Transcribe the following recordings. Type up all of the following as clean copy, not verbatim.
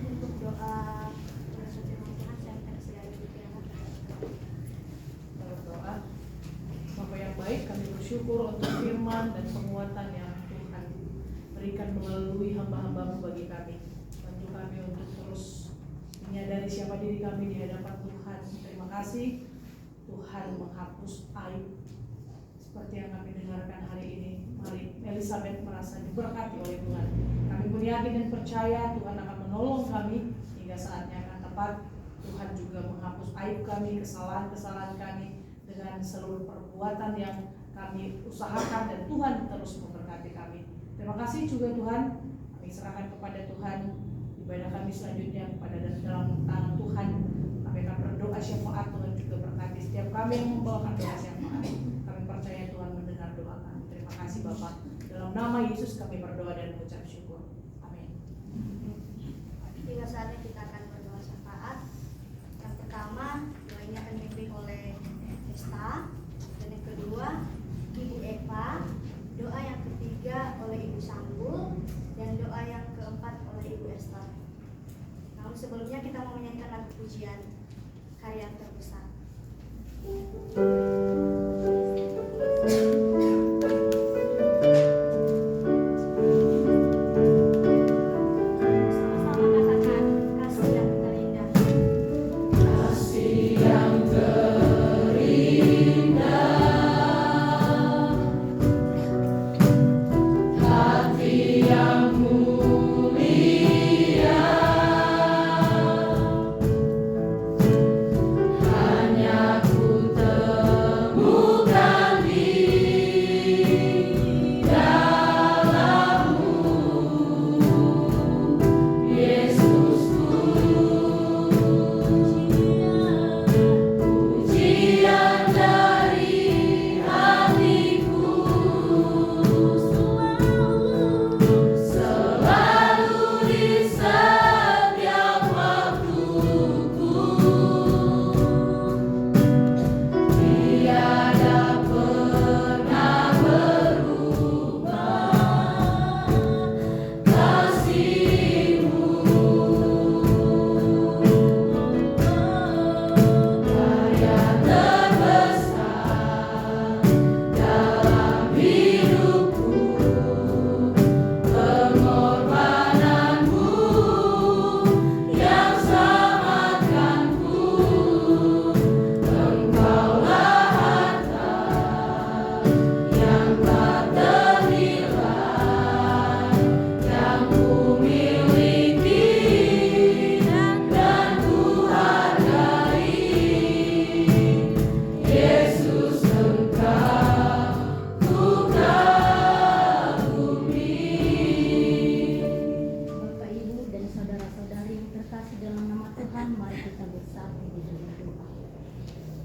untuk doa firman Tuhan saya minta segala pikiran. Dalam doa, Bapa yang baik, kami bersyukur untuk firman dan penguatan yang Tuhan berikan melalui hamba-hamba-Mu bagi kami. Bantu kami untuk terus menyadari siapa diri kami di hadapan Tuhan. Terima kasih Tuhan menghapus aib seperti yang kami dengarkan hari ini. Mari Elizabeth merasa diberkati oleh Tuhan. Kami pun yakin dan percaya Tuhan akan menolong kami hingga saatnya akan tepat. Tuhan juga menghapus aib kami, kesalahan-kesalahan kami dengan seluruh perbuatan yang kami usahakan, dan Tuhan terus memberkati kami. Terima kasih juga Tuhan. Kami serahkan kepada Tuhan ibadah kami selanjutnya kepada dalam tangan Tuhan. Kami akan berdoa syafaat, Tuhan juga berkati setiap kami yang membawakan doa syafaat. Kami percaya Tuhan mendengar doa kami. Terima kasih Bapak. Dalam nama Yesus kami berdoa dan mengucap syukur. Amin. Hingga saatnya kita akan berdoa syafaat. Yang pertama, doa ini akan dipimpin oleh Esta, dan yang kedua Ibu Eva, doa yang ketiga oleh Ibu Sambul, dan doa yang keempat oleh Ibu Esther. Namun sebelumnya kita mau menyanyikan lagu pujian Karya Terbesar.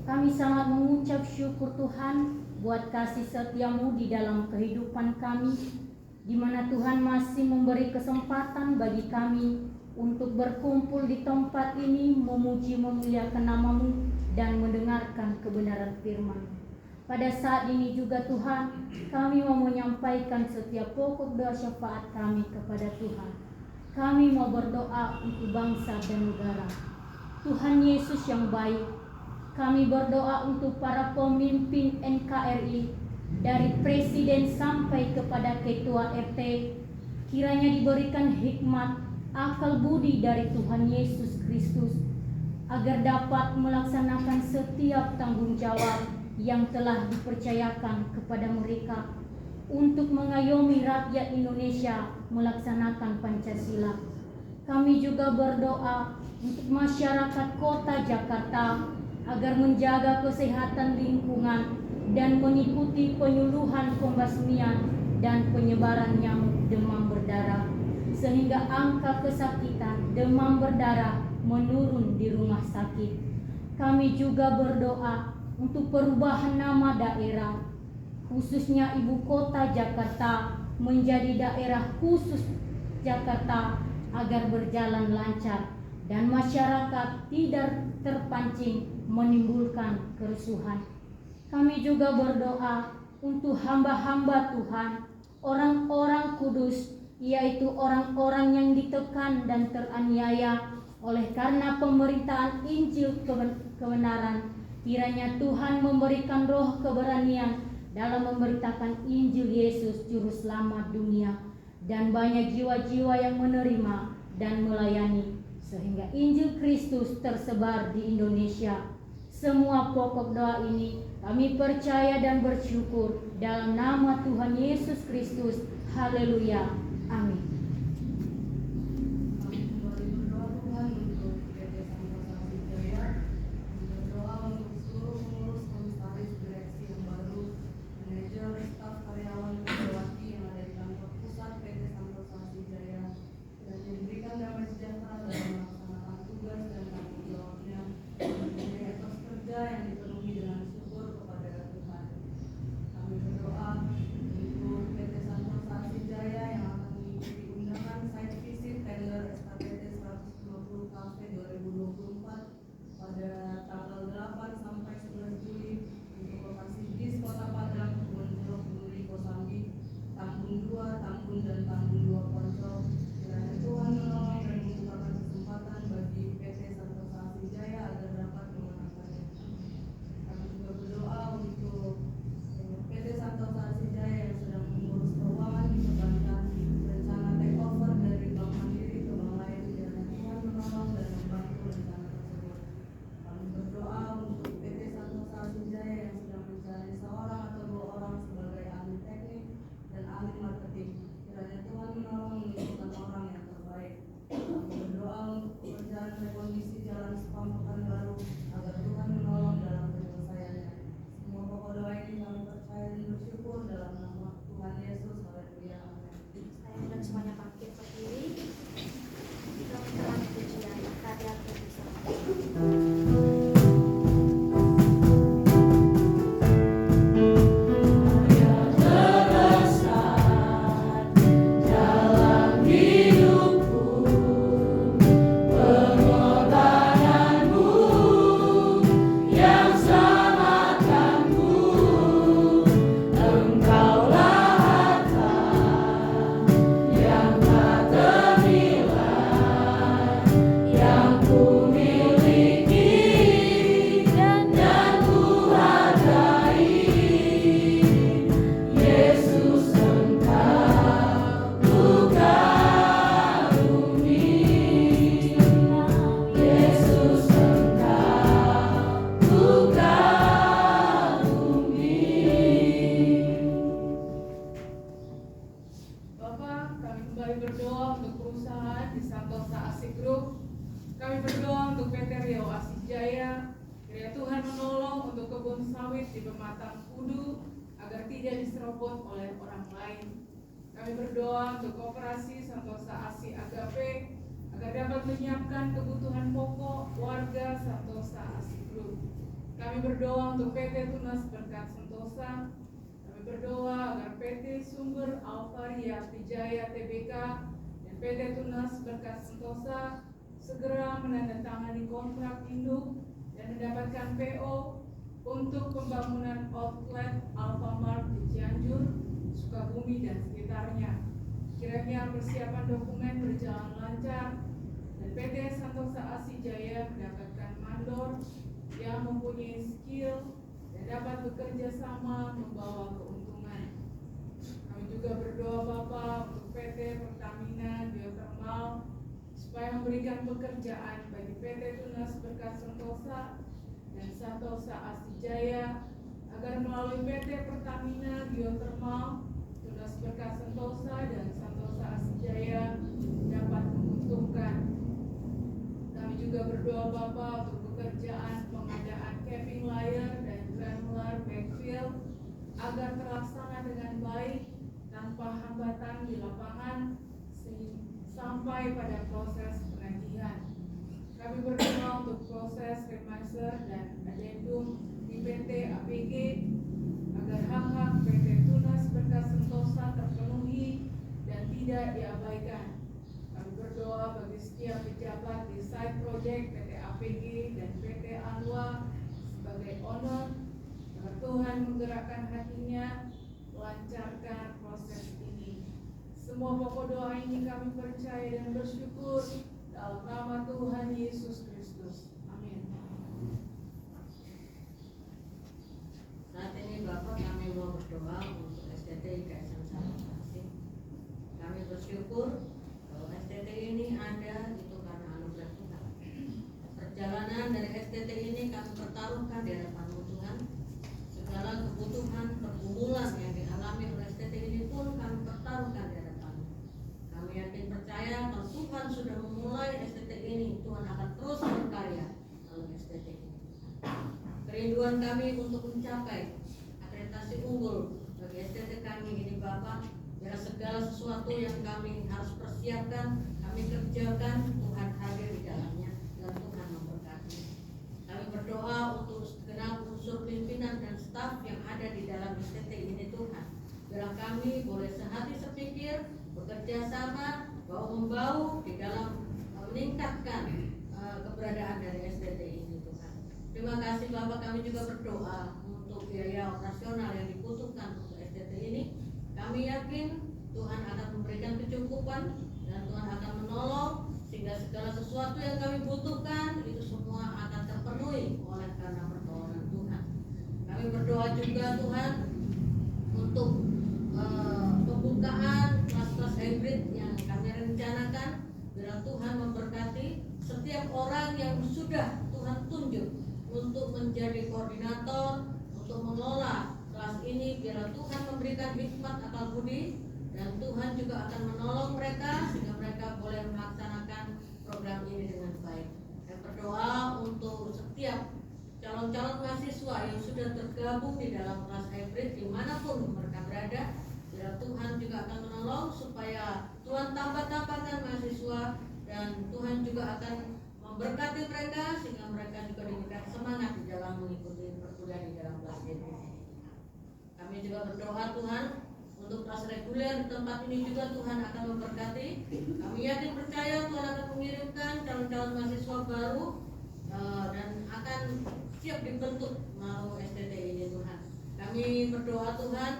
Kami sangat mengucap syukur Tuhan buat kasih setia-Mu di dalam kehidupan kami, di mana Tuhan masih memberi kesempatan bagi kami untuk berkumpul di tempat ini, memuji memuliakan nama-Mu dan mendengarkan kebenaran firman. Pada saat ini juga Tuhan, kami mau menyampaikan setiap pokok doa syafaat kami kepada Tuhan. Kami mau berdoa untuk bangsa dan negara. Tuhan Yesus yang baik, kami berdoa untuk para pemimpin NKRI, dari presiden sampai kepada ketua RT, kiranya diberikan hikmat, akal budi dari Tuhan Yesus Kristus, agar dapat melaksanakan setiap tanggung jawab yang telah dipercayakan kepada mereka untuk mengayomi rakyat Indonesia melaksanakan Pancasila. Kami juga berdoa untuk masyarakat kota Jakarta agar menjaga kesehatan lingkungan dan mengikuti penyuluhan pembasmian dan penyebaran nyamuk demam berdarah, sehingga angka kesakitan demam berdarah menurun di rumah sakit. Kami juga berdoa untuk perubahan nama daerah, khususnya ibu kota Jakarta menjadi daerah khusus Jakarta, agar berjalan lancar dan masyarakat tidak terpancing menimbulkan kerusuhan. Kami juga berdoa untuk hamba-hamba Tuhan, orang-orang kudus yaitu orang-orang yang ditekan dan teraniaya oleh karena pemberitaan Injil kebenaran. Kiranya Tuhan memberikan roh keberanian dalam memberitakan Injil Yesus Juru Selamat dunia, dan banyak jiwa-jiwa yang menerima dan melayani, sehingga Injil Kristus tersebar di Indonesia. Semua pokok doa ini kami percaya dan bersyukur dalam nama Tuhan Yesus Kristus. Haleluya. Amin. Kami kembali berdoa Tuhan untuk PT Santosa Jaya, berdoa untuk seluruh pengurus, komisaris, direksi yang baru, manajer, staf, karyawan, pejabat yang ada di kantor pusat PT Santosa Jaya, dan diberikan damai sejahtera dalam melaksanakan tugas dan tanggung jawabnya, mempunyai etos kerja yang dipenuhi dengan syukur kepada Tuhan. Kami berdoa untuk PT Santosa Jaya yang akan mengikuti undangan site visit tender SKPT 150 Cafe 2024 pada tanggal 8 sampai 11 Juli untuk lokasi bis Kota Padang, Kebun Jeruk, Duri, Kosambi, Tambun 2, Tambun dan Tambun 2 Poncol. Kiranya Tuhan menolong dan membukakan kesempatan bagi PT Santosa Jaya agar dapat memenangkannya. Kami juga berdoa untuk PT Santosa Jaya yang sedang mengurus keuangan di perbankan, rencana takeover dari Bank Mandiri ke bank lain. Kiranya Tuhan menolong dan membantu rencana tersebut. Kami berdoa untuk PT Santosa Jaya yang sedang mencari seorang atau 2 orang sebagai ahli teknik dan ahli marketing. Kiranya Tuhan menolong menentukan orang yang terbaik. Kami berdoa untuk pekerjaan rekondisi jalan Sepang Pekanbaru agar Tuhan menolong dalam penyelesaiannya. Semua pokok doa ini kami percaya dan bersyukur dalam nama Tuhan Yesus. Haleluya. Amin. Saya dan semuanya bangkit berdiri. Kita mengucapkan pujian karya Tuhan. Bapak, kami kembali berdoa untuk perusahaan di Santosa Asik Group. Kami berdoa untuk PT Riau Asik Jaya. Kiranya Tuhan menolong untuk kebun sawit di Pematang Kudu agar tidak diserobot oleh orang lain. Kami berdoa untuk koperasi Santosa Asik Agape agar dapat menyiapkan kebutuhan pokok warga Santosa Asik Group. Kami berdoa untuk PT Tunas Berkat Sentosa. Kami berdoa agar PT Sumber Alvaria Tijaya Tbk dan PT Tunas Berkat Sentosa segera menandatangani kontrak induk dan mendapatkan PO untuk pembangunan outlet Alfamart di Cianjur, Sukabumi dan sekitarnya. Kiranya persiapan dokumen berjalan lancar dan PT Santosa Asik Jaya mendapatkan mandor yang mempunyai skill dan dapat bekerja sama membawa keuntungan. Kami juga berdoa Bapak untuk PT Pertamina Geothermal supaya memberikan pekerjaan bagi PT Tunas Berkat Sentosa dan Santosa Asik Jaya agar melalui PT Pertamina Geothermal, Tunas Berkat Sentosa dan Santosa Asik Jaya dapat menguntungkan. Kami juga berdoa Bapak untuk pekerjaan pengadaan capping layer dan granular backfill agar terlaksana dengan baik tanpa hambatan di lapangan sampai pada proses penagihan. Kami berdoa untuk proses remaster dan adendum di PT APG agar hak-hak PT Tunas Berkat Sentosa terpenuhi dan tidak diabaikan. Kami berdoa bagi setiap pejabat di site project PT APG dan PT Anwa sebagai owner agar Tuhan menggerakkan hatinya melancarkan proses ini. Semua pokok doa ini kami percaya dan bersyukur dalam nama Tuhan Yesus Kristus. Amin. Saat ini Bapak, kami mau berdoa untuk STT Kaisang Salvasi. Kami bersyukur bahwa STT ini ada itu karena anugerah Tuhan. Perjalanan dari STT ini kami pertaruhkan di hadapan Tuhan. Segala kebutuhan pergumulan yang dialami oleh STT ini pun kami pertaruhkan di hadapan. Kami yakin percaya kalau Tuhan sudah memulai STT ini, Tuhan akan terus berkarya dalam STT ini. Kerinduan kami untuk mencapai akreditasi unggul bagi STT kami ini Bapak, biar segala sesuatu yang kami harus persiapkan, kami kerjakan, Tuhan hadir di dalamnya dan Tuhan memberkati. Kami berdoa untuk segenap unsur pimpinan dan staf yang ada di dalam STT ini Tuhan, biar kami boleh sehati sepikir, bekerja sama, bahu-membahu di dalam meningkatkan keberadaan dari STT ini Tuhan. Terima kasih Bapak, kami juga berdoa untuk biaya operasional yang dibutuhkan untuk STT ini. Kami yakin Tuhan akan memberikan kecukupan dan Tuhan akan menolong sehingga segala sesuatu yang kami butuhkan itu semua akan terpenuhi oleh karena pertolongan Tuhan. Kami berdoa juga Tuhan untuk pembukaan kelas-kelas hybrid yang kami rencanakan, biar Tuhan memberkati setiap orang yang sudah Tuhan tunjuk untuk menjadi koordinator, untuk mengelola kelas ini, biar Tuhan memberikan hikmat akal budi dan Tuhan juga akan menolong mereka sehingga mereka boleh melaksanakan program ini dengan baik. Dan berdoa untuk setiap calon-calon mahasiswa yang sudah tergabung di dalam kelas hybrid dimanapun mereka berada, biar Tuhan juga akan menolong supaya Tuhan tambah-tambahkan mahasiswa dan Tuhan juga akan memberkati mereka sehingga mereka juga diberikan semangat di dalam mengikuti perkuliahan di dalam kelas ini. Kami juga berdoa Tuhan untuk kelas reguler di tempat ini juga Tuhan akan memberkati. Kami yakin percaya Tuhan akan mengirimkan calon-calon mahasiswa baru dan akan siap dibentuk melalui STT ini Tuhan. Kami berdoa Tuhan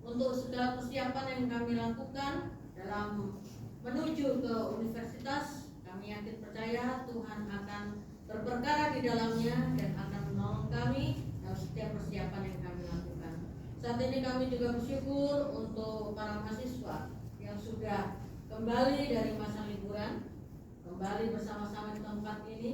untuk segala persiapan yang kami lakukan dalam menuju ke universitas. Kami yakin percaya Tuhan akan berperkara di dalamnya dan akan menolong kami dalam setiap persiapan yang kami lakukan. Saat ini kami juga bersyukur untuk para mahasiswa yang sudah kembali dari masa liburan, kembali bersama-sama di tempat ini.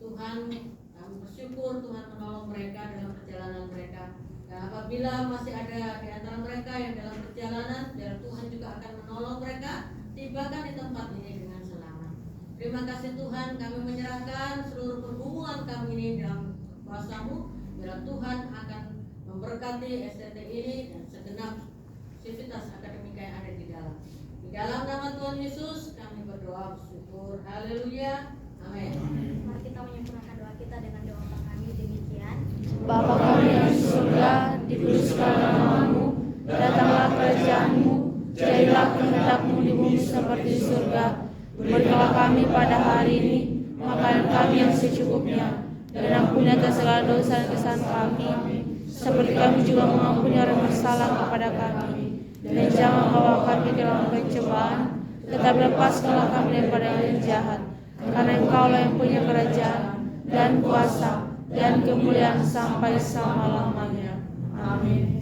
Tuhan, kami bersyukur Tuhan menolong mereka dalam perjalanan mereka. Dan apabila masih ada di antara mereka yang dalam perjalanan, biar Tuhan juga akan menolong mereka tibakan di tempat ini dengan selamat. Terima kasih Tuhan, kami menyerahkan seluruh pergumulan kami ini dalam kuasa-Mu, biar Tuhan akan memberkati STT ini dan segenap sivitas akademika yang ada di dalam. Di dalam nama Tuhan Yesus kami berdoa bersyukur. Haleluya. Amin. Mari kita menyempurnakan doa kita dengan doa kami demikian. Bapa kami yang di surga, dikuduskanlah nama-Mu, datanglah kerajaan-Mu, jadilah kehendak-Mu di bumi seperti di surga. Berikanlah kami pada hari ini makanan kami yang secukupnya, dan ampuni atas segala dosa dan kesalahan kami, seperti kami juga mengampuni orang bersalah kepada kami. Dan jangan membawa kami ke dalam pencobaan, tetapi lepaskanlah kami daripada yang jahat. Karena Engkaulah yang punya kerajaan dan kuasa dan kemuliaan sampai selama-lamanya. Amin.